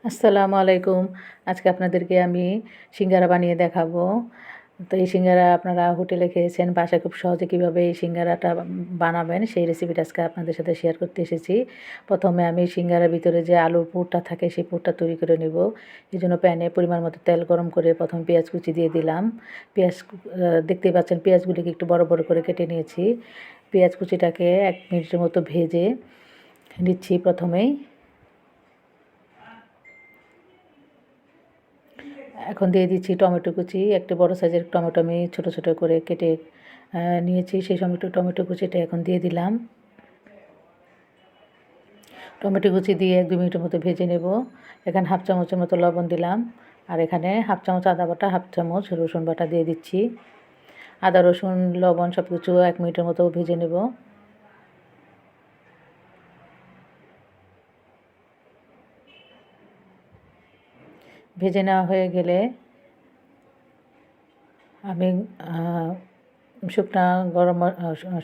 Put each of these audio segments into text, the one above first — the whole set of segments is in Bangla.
আসসালামু আলাইকুম। আজকে আপনাদেরকে আমি সিঙ্গারা বানিয়ে দেখাবো। তো এই সিঙ্গারা আপনারা হোটেলে খেয়েছেন, বাসায় খুব সহজে কীভাবে এই সিঙ্গারাটা বানাবেন সেই রেসিপিটা আজকে আপনাদের সাথে শেয়ার করতে এসেছি। প্রথমে আমি সিঙ্গারার ভিতরে যে আলুর পুরটা থাকে সেই পুরটা তৈরি করে নিব। এজন্য প্যানে পরিমাণ মতো তেল গরম করে প্রথমে পেঁয়াজ কুচি দিয়ে দিলাম। পেঁয়াজ দেখতেই পাচ্ছেন পেঁয়াজগুলিকে একটু বড়, বড় করে কেটে নিয়েছি। পেঁয়াজ কুচিটাকে ১ মিনিটের মতো ভেজে নিচ্ছি প্রথমেই। এখন দিয়ে দিচ্ছি টমেটো কুচি। একটি বড় সাইজের টমেটো আমি ছোট, ছোট করে কেটে নিয়েছি। সেই টমেটো কুচিটা এখন দিয়ে দিলাম। টমেটো কুচি দিয়ে ১-২ মিনিটের মতো ভেজে নেব। এখানে হাফ চামচের মতো লবণ দিলাম। আর এখানে হাফ চামচ আদা বাটা, হাফ চামচ রসুন বাটা দিয়ে দিচ্ছি। আদা, রসুন, লবণ সব কিছু ১ মিনিটের মতো ভেজে নেব। ভেজে নেওয়া হয়ে গেলে আমি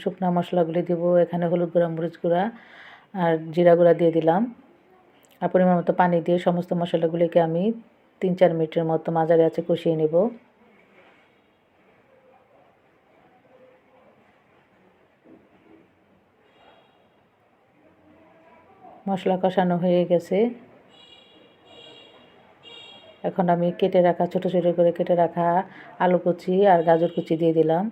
শুকনা মশলাগুলি দেবো। এখানে হলুদ গুঁড়া, মরিচ গুঁড়া আর জিরা গুঁড়া দিয়ে দিলাম। আর পরিমাণ মতো পানি দিয়ে সমস্ত মশলাগুলিকে আমি ৩-৪ মিনিটের মতো মাঝারি আঁচে কষিয়ে নেব। মশলা কষানো হয়ে গেছে। এখন আমি কেটে রাখা ছোট, ছোট করে কেটে রাখা আলু কুচি আর গাজর কুচি দিয়ে দিলাম।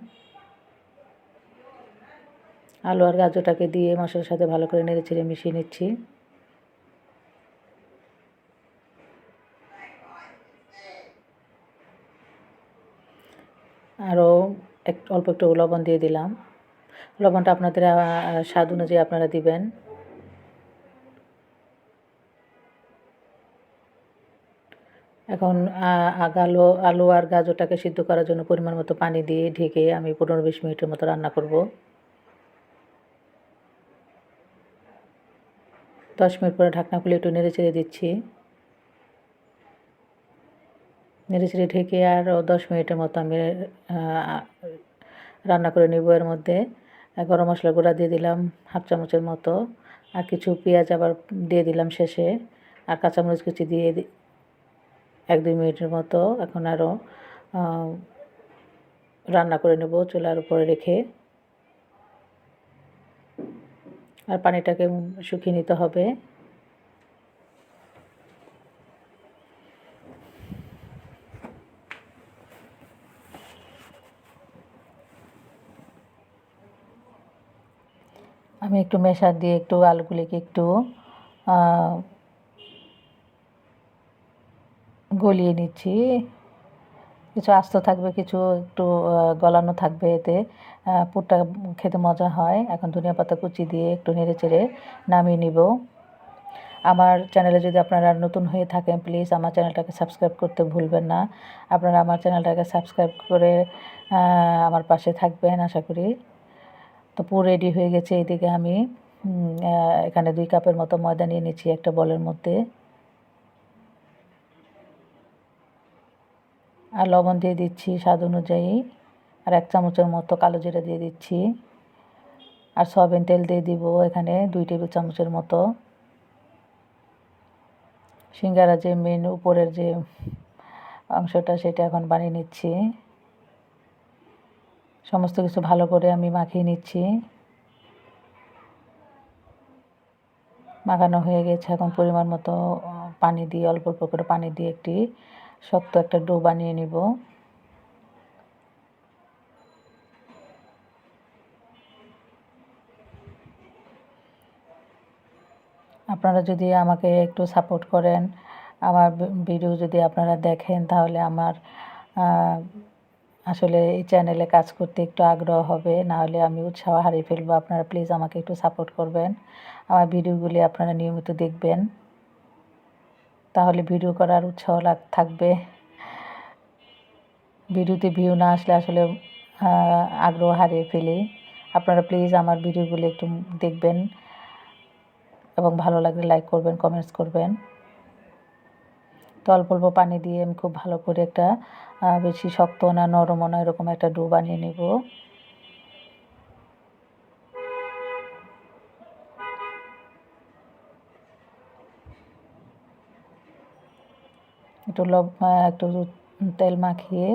আলু আর গাজরটাকে দিয়ে মশলার সাথে ভালো করে নেড়েচেড়ে মিশিয়ে নিচ্ছি। আরও অল্প একটু লবণ দিয়ে দিলাম। লবণটা আপনাদের স্বাদ অনুযায়ী আপনারা দিবেন। এখন আলু আর গাজরটাকে সিদ্ধ করার জন্য পরিমাণ মতো পানি দিয়ে ঢেকে আমি ১৫-২০ মিনিটের মতো রান্না করব। ১০ মিনিট পরে ঢাকনা খুলে একটু নেড়েচেড়ে দিচ্ছি। নেড়েচেড়ে ঢেকে আরও ১০ মিনিটের মতো আমি রান্না করে নেব। এর মধ্যে গরম মশলা গুঁড়া দিয়ে দিলাম হাফ চামচের মতো। আর কিছু পেঁয়াজ আবার দিয়ে দিলাম শেষে। আর কাঁচামরিচ কুচি দিয়ে ১-২ মিনিটের মতো এখন আরও রান্না করে নেব চুলার উপরে রেখে। আর পানিটাকে শুকিয়ে নিতে হবে। আমি একটু ম্যাশার দিয়ে একটু আলুগুলিকে একটু গলিয়ে নিচ্ছি। কিছু আস্ত থাকবে, কিছু একটু গলানো থাকবে, এতে পুরটা খেতে মজা হয়। এখন ধনিয়া পাতা কুচি দিয়ে একটু নেড়েচেড়ে নামিয়ে নিব। আমার চ্যানেলে যদি আপনারা নতুন হয়ে থাকেন প্লিজ আমার চ্যানেলটাকে সাবস্ক্রাইব করতে ভুলবেন না। আপনারা আমার চ্যানেলটাকে সাবস্ক্রাইব করে আমার পাশে থাকবেন আশা করি। তো পুরো রেডি হয়ে গেছে। এদিকে আমি এখানে ২ কাপের মতো ময়দা নিয়ে নিচ্ছি একটা বলের মধ্যে। আর লবণ দিয়ে দিচ্ছি স্বাদ অনুযায়ী। আর ১ চামচের মতো কালো জিরা দিয়ে দিচ্ছি। আর সয়াবিন তেল দিয়ে দিব এখানে ২ টেবিল চামচের মতো। সিঙ্গারা যে মেন উপরের যে অংশটা সেটা এখন বানিয়ে নিচ্ছি। সমস্ত কিছু ভালো করে আমি মাখিয়ে নিচ্ছি। মাখানো হয়ে গেছে। এখন পরিমাণ মতো পানি দিয়ে অল্প অল্প করে পানি দিয়ে একটি শক্ত একটা ডো বানিয়ে নিব। আপনারা যদি আমাকে একটু সাপোর্ট করেন, আমার ভিডিও যদি আপনারা দেখেন তাহলে আমার আসলে এই চ্যানেলে কাজ করতে একটু আগ্রহ হবে, নাহলে আমি উৎসাহ হারিয়ে ফেলবো। আপনারা প্লিজ আমাকে একটু সাপোর্ট করবেন। আমার ভিডিওগুলি আপনারা নিয়মিত দেখবেন, তাহলে ভিডিও করার উৎসাহ থাকবে। ভিডিওতে ভিউ না আসলে আসলে আগ্রহ হারিয়ে ফেলি। আপনারা প্লিজ আমার ভিডিওগুলি একটু দেখবেন এবং ভালো লাগলে লাইক করবেন, কমেন্টস করবেন। তো অল্প অল্প পানি দিয়ে আমি খুব ভালো করে একটা বেশি শক্ত না নরমও না এরকম একটা ডো বানিয়ে নেব। একটু তেল মাখিয়ে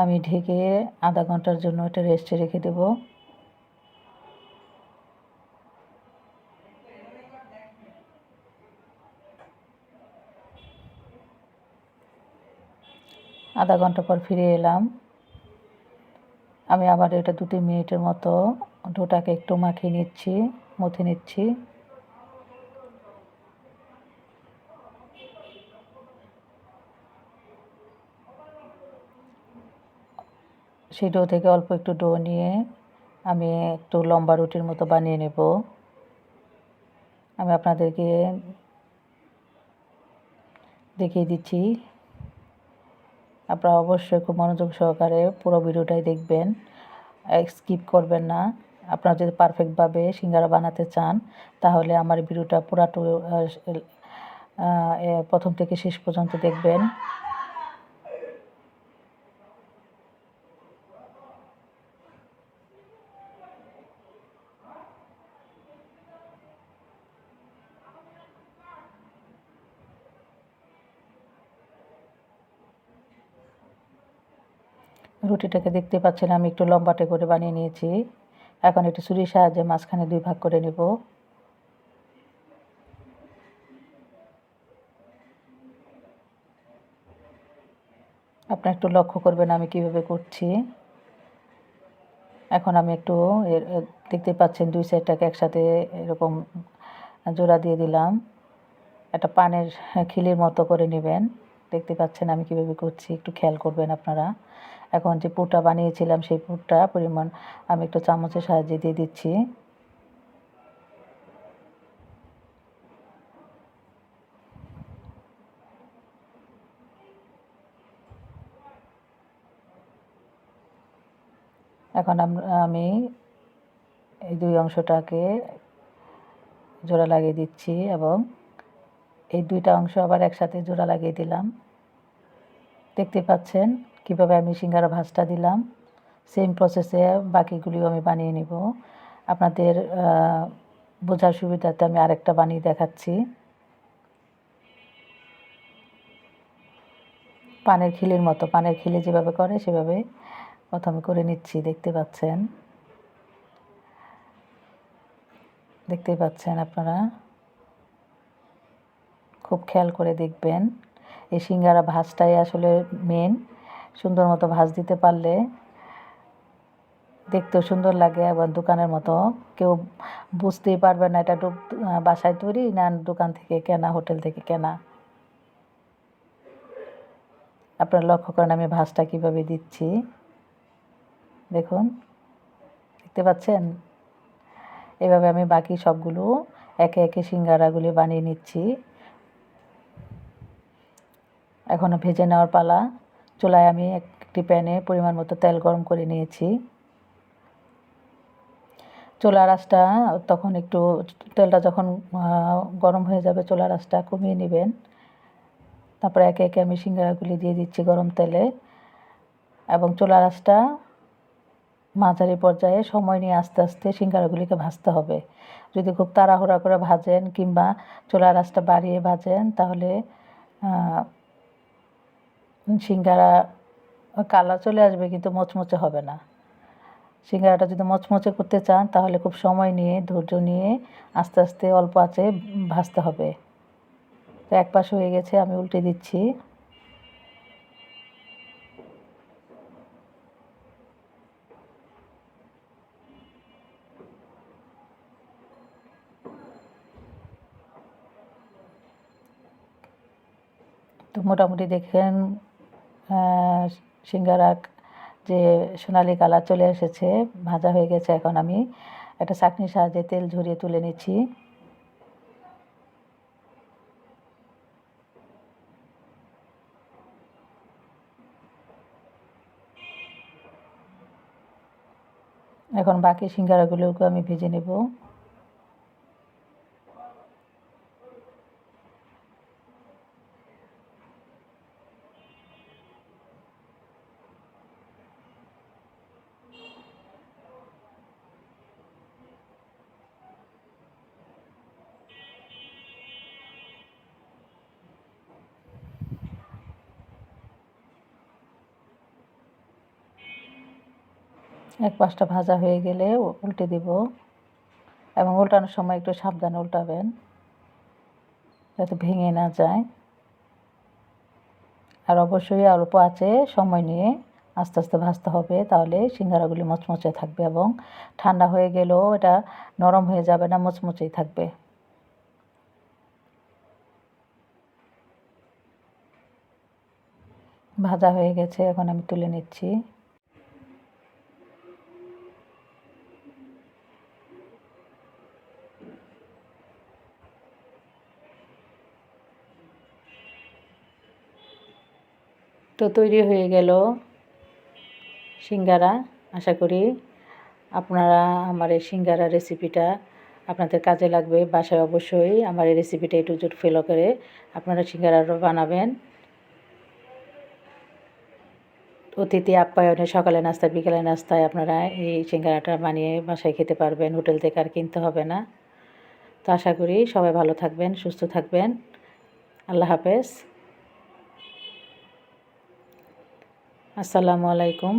আমি ঢেকে আধা ঘন্টার জন্য এটা রেস্টে রেখে দেব। আধা ঘন্টা পর ফিরে এলাম। আমি আবার এটা 2-3 মিনিটের মতো ডোটাকে একটু মাখিয়ে নিচ্ছি, মথে নিচ্ছি। সেই ডো থেকে অল্প একটু ডো নিয়ে আমি একটু লম্বা রুটির মতো বানিয়ে নেব। আমি আপনাদেরকে দেখিয়ে দিচ্ছি। আপনারা অবশ্যই খুব মনোযোগ সহকারে পুরো ভিডিওটাই দেখবেন, স্কিপ করবেন না। আপনারা যদি পারফেক্টভাবে সিঙ্গারা বানাতে চান তাহলে আমার ভিডিওটা পুরাটা প্রথম থেকে শেষ পর্যন্ত দেখবেন। রুটিটাকে দেখতে পাচ্ছেন আমি একটু লম্বাটে করে বানিয়ে নিয়েছি। এখন একটু ছুরির সাহায্যে মাঝখানে 2 ভাগ করে নেব। আপনারা একটু লক্ষ্য করবেন আমি কিভাবে করছি। এখন আমি একটু দেখতে পাচ্ছেন 2 সাইডটাকে একসাথে এরকম জোড়া দিয়ে দিলাম। একটা পানের খিলির মতো করে নেবেন। দেখতে পাচ্ছেন আমি কিভাবে করছি, একটু খেয়াল করবেন আপনারা। এখন যে পুরটা বানিয়েছিলাম সেই পুরটা পরিমাণ আমি একটু চামচের সাহায্যে দিয়ে দিচ্ছি। এখন আমি এই 2 অংশটাকে জোড়া লাগিয়ে দিচ্ছি এবং এই 2টা অংশ আবার একসাথে জোড়া লাগিয়ে দিলাম। দেখতে পাচ্ছেন কিভাবে আমি সিঙ্গারা ভাঁজটা দিলাম। সেম প্রসেসে বাকিগুলিও আমি বানিয়ে নিব। আপনাদের বোঝার সুবিধার্থে আমি আরেকটা বানিয়ে দেখাচ্ছি। পানের খিলির মতো, পানের খিলি যেভাবে করে সেভাবে প্রথমে করে নিচ্ছি। দেখতে পাচ্ছেন আপনারা, খুব খেয়াল করে দেখবেন। এই সিঙ্গারা ভাঁজটাই আসলে মেন। সুন্দর মতো ভাঁজ দিতে পারলে দেখতেও সুন্দর লাগে এবং দোকানের মতো কেউ বুঝতেই পারবে না এটা বাসায় তৈরি না দোকান থেকে কেনা, হোটেল থেকে কেনা। আপনারা লক্ষ্য করেন আমি ভাঁজটা কীভাবে দিচ্ছি, দেখুন, দেখতে পাচ্ছেন। এভাবে আমি বাকি সবগুলো একে একে সিঙ্গারাগুলি বানিয়ে নিচ্ছি। এখন ভেজে নেওয়ার পালা। চুলায় আমি একটি প্যানে পরিমাণ মতো তেল গরম করে নিয়েছি। চুলার আঁচটা তখন একটু, তেলটা যখন গরম হয়ে যাবে চুলার আঁচটা কমিয়ে নেবেন। তারপরে একে একে আমি সিঙ্গারাগুলি দিয়ে দিচ্ছি গরম তেলে এবং চুলার আঁচটা মাঝারি পর্যায়ে সময় নিয়ে আস্তে আস্তে সিঙ্গারাগুলিকে ভাজতে হবে। যদি খুব তাড়াহুড়া করে ভাজেন কিংবা চুলার আঁচটা বাড়িয়ে ভাজেন তাহলে সিঙ্গারা কালার চলে আসবে কিন্তু মচমচে হবে না। সিঙ্গারাটা যদি মচমচে করতে চান তাহলে খুব সময় নিয়ে, ধৈর্য নিয়ে আস্তে আস্তে অল্প আঁচে ভাজতে হবে। তো এক পাশ হয়ে গেছে, আমি উল্টে দিচ্ছি। তো মোটামুটি দেখেন সিঙ্গারা যে সোনালি কালার চলে এসেছে, ভাজা হয়ে গেছে। এখন আমি একটা ছাঁকনির সাহায্যে তেল ঝরিয়ে তুলে নিচ্ছি। এখন বাকি সিঙ্গারাগুলোকে আমি ভেজে নেব। এক পাশটা ভাজা হয়ে গেলে উল্টে দিব এবং উল্টানোর সময় একটু সাবধানে উল্টাবেন যাতে ভেঙে না যায়। আর অবশ্যই অল্প আঁচে সময় নিয়ে আস্তে আস্তে ভাজতে হবে, তাহলে সিঙ্গারাগুলি মচমচে থাকবে এবং ঠান্ডা হয়ে গেলেও এটা নরম হয়ে যাবে না, মচমচেই থাকবে। ভাজা হয়ে গেছে, এখন আমি তুলে নিচ্ছি। তো তৈরি হয়ে গেল সিঙ্গারা। আশা করি আপনারা আমার এই সিঙ্গারা রেসিপিটা আপনাদের কাজে লাগবে। বাসায় অবশ্যই আমার এই রেসিপিটা একটু জোট ফলো করে আপনারা সিঙ্গারাটা বানাবেন। অতিথি আপ্যায়নে সকালে নাস্তা বিকালে নাস্তায় আপনারা এই সিঙ্গারাটা বানিয়ে বাসায় খেতে পারবেন, হোটেল থেকে আর কিনতে হবে না। তো আশা করি সবাই ভালো থাকবেন, সুস্থ থাকবেন। আল্লাহ হাফেজ। আসসালামু আলাইকুম।